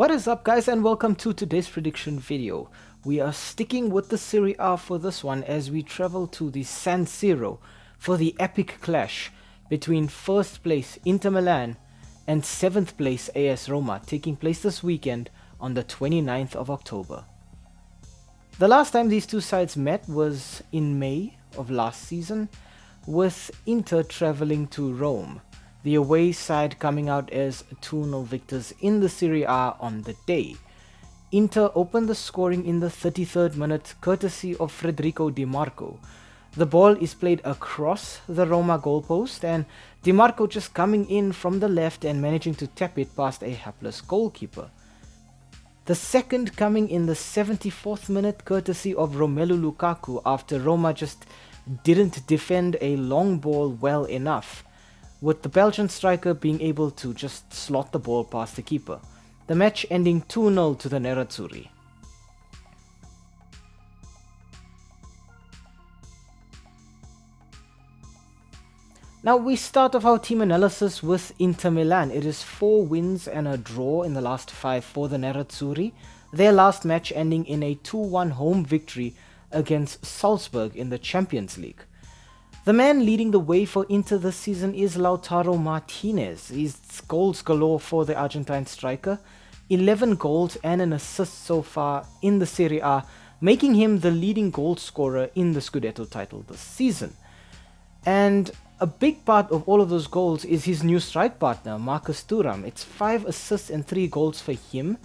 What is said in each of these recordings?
What is up, guys, and welcome to today's prediction video. We are sticking with the Serie A for this one as we travel to the San Siro for the epic clash between first place Inter Milan and 7th place AS Roma, taking place this weekend on the 29th of October. The last time these two sides met was in May of last season, with Inter traveling to Rome, the away side coming out as 2-0 victors in the Serie A on the day. Inter opened the scoring in the 33rd minute courtesy of Federico Di Marco. The ball is played across the Roma goalpost and Di Marco just coming in from the left and managing to tap it past a hapless goalkeeper. The second coming in the 74th minute courtesy of Romelu Lukaku after Roma just didn't defend a long ball well enough, with the Belgian striker being able to just slot the ball past the keeper. The match ending 2-0 to the Nerazzurri. Now we start off our team analysis with Inter Milan. It is 4 wins and a draw in the last 5 for the Nerazzurri, their last match ending in a 2-1 home victory against Salzburg in the Champions League. The man leading the way for Inter this season is Lautaro Martinez. He's goals galore for the Argentine striker, 11 goals and an assist so far in the Serie A, making him the leading goal scorer in the Scudetto title this season. And a big part of all of those goals is his new strike partner, Marcus Thuram. It's 5 assists and 3 goals for him.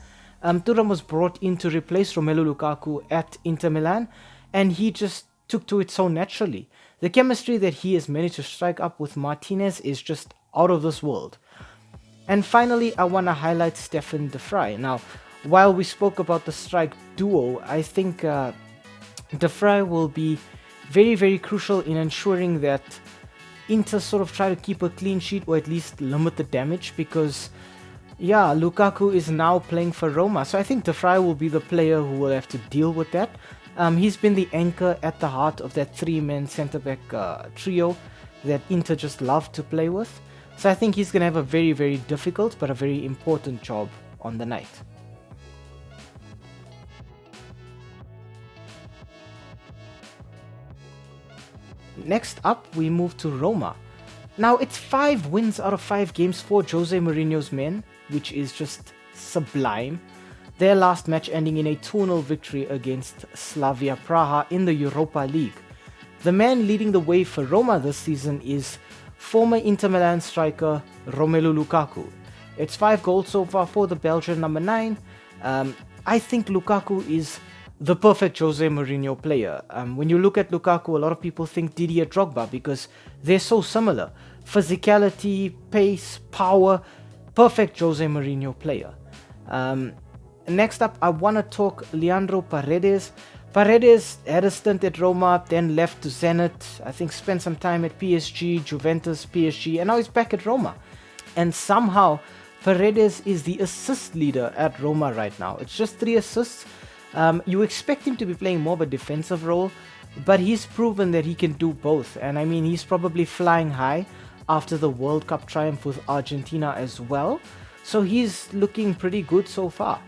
Thuram was brought in to replace Romelu Lukaku at Inter Milan, and he just took to it so naturally. The chemistry that he has managed to strike up with Martinez is just out of this world. And finally, I want to highlight Stefan de Vrij. Now, while we spoke about the strike duo, I think de Vrij will be very, very crucial in ensuring that Inter sort of try to keep a clean sheet or at least limit the damage, because yeah, Lukaku is now playing for Roma. So I think de Vrij will be the player who will have to deal with that. He's been the anchor at the heart of that 3-man centre-back trio that Inter just love to play with. So I think he's going to have a very, very difficult but a very important job on the night. Next up, we move to Roma. Now, it's 5 wins out of 5 games for Jose Mourinho's men, which is just sublime. Their last match ending in a 2-0 victory against Slavia Praha in the Europa League. The man leading the way for Roma this season is former Inter Milan striker Romelu Lukaku. It's 5 goals so far for the Belgian number 9. I think Lukaku is the perfect Jose Mourinho player. When you look at Lukaku, a lot of people think Didier Drogba because they're so similar. Physicality, pace, power, perfect Jose Mourinho player. Next up, I want to talk Leandro Paredes. Paredes had a stint at Roma, then left to Zenit, I think spent some time at PSG, Juventus, PSG, and now he's back at Roma. And somehow, Paredes is the assist leader at Roma right now. It's just 3 assists. You expect him to be playing more of a defensive role, but he's proven that he can do both. And I mean, he's probably flying high after the World Cup triumph with Argentina as well. So he's looking pretty good so far.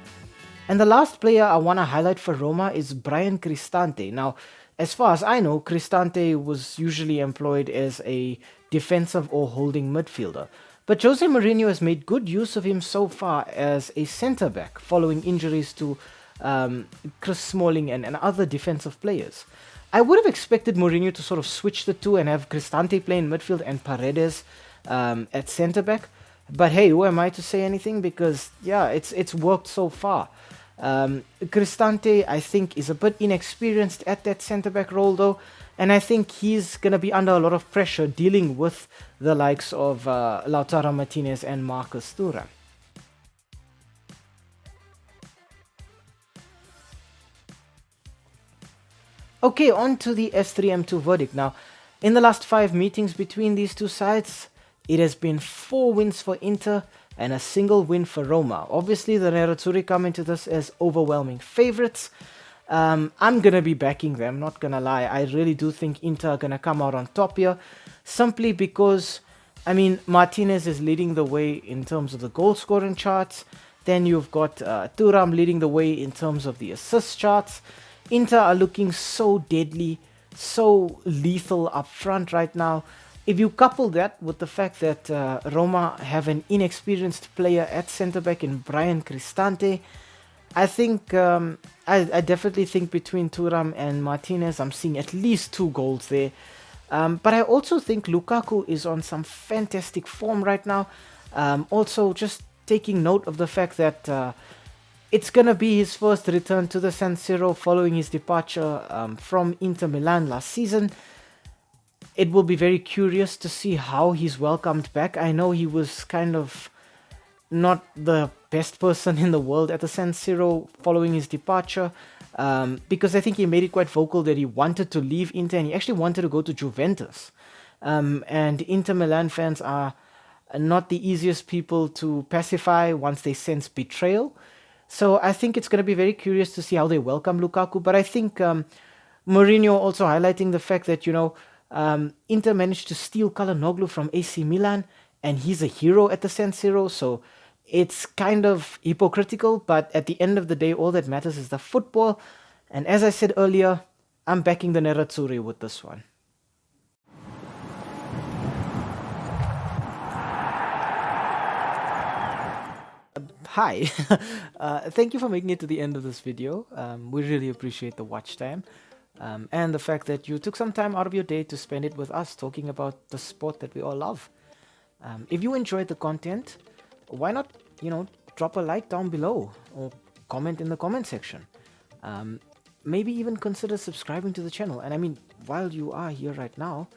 And the last player I want to highlight for Roma is Bryan Cristante. Now, as far as I know, Cristante was usually employed as a defensive or holding midfielder. But Jose Mourinho has made good use of him so far as a centre-back, following injuries to Chris Smalling and other defensive players. I would have expected Mourinho to sort of switch the two and have Cristante play in midfield and Paredes at centre-back. But hey, who am I to say anything? Because yeah, it's worked so far. Cristante, I think, is a bit inexperienced at that centre-back role though, and I think he's going to be under a lot of pressure dealing with the likes of Lautaro Martinez and Marcus Thuram. Okay, on to the S3M2 Verdict. Now, in the last 5 meetings between these two sides, it has been 4 wins for Inter and a single win for Roma. Obviously, the Nerazzurri come into this as overwhelming favorites. I'm going to be backing them, not going to lie. I really do think Inter are going to come out on top here, simply because, I mean, Martinez is leading the way in terms of the goal scoring charts. Then you've got Thuram leading the way in terms of the assist charts. Inter are looking so deadly, so lethal up front right now. If you couple that with the fact that Roma have an inexperienced player at centre-back in Brian Cristante, I think, I definitely think between Thuram and Martinez, I'm seeing at least 2 goals there. But I also think Lukaku is on some fantastic form right now. Also, just taking note of the fact that it's going to be his first return to the San Siro following his departure from Inter Milan last season. It will be very curious to see how he's welcomed back. I know he was kind of not the best person in the world at the San Siro following his departure, because I think he made it quite vocal that he wanted to leave Inter and he actually wanted to go to Juventus. And Inter Milan fans are not the easiest people to pacify once they sense betrayal. So I think it's going to be very curious to see how they welcome Lukaku. But I think Mourinho also highlighting the fact that, Inter managed to steal Calhanoglu from AC Milan, and he's a hero at the San Siro, so it's kind of hypocritical, but at the end of the day, all that matters is the football. And as I said earlier, I'm backing the Nerazzurri with this one. Hi, thank you for making it to the end of this video. We really appreciate the watch time. And the fact that you took some time out of your day to spend it with us talking about the sport that we all love. If you enjoyed the content, why not, drop a like down below or comment in the comment section. Maybe even consider subscribing to the channel. And I mean, while you are here right now,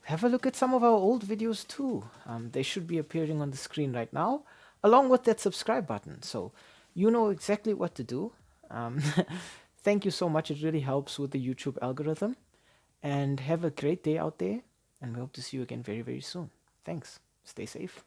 have a look at some of our old videos too. They should be appearing on the screen right now, along with that subscribe button. So you know exactly what to do. Thank you so much. It really helps with the YouTube algorithm. And have a great day out there. And we hope to see you again very, very soon. Thanks. Stay safe.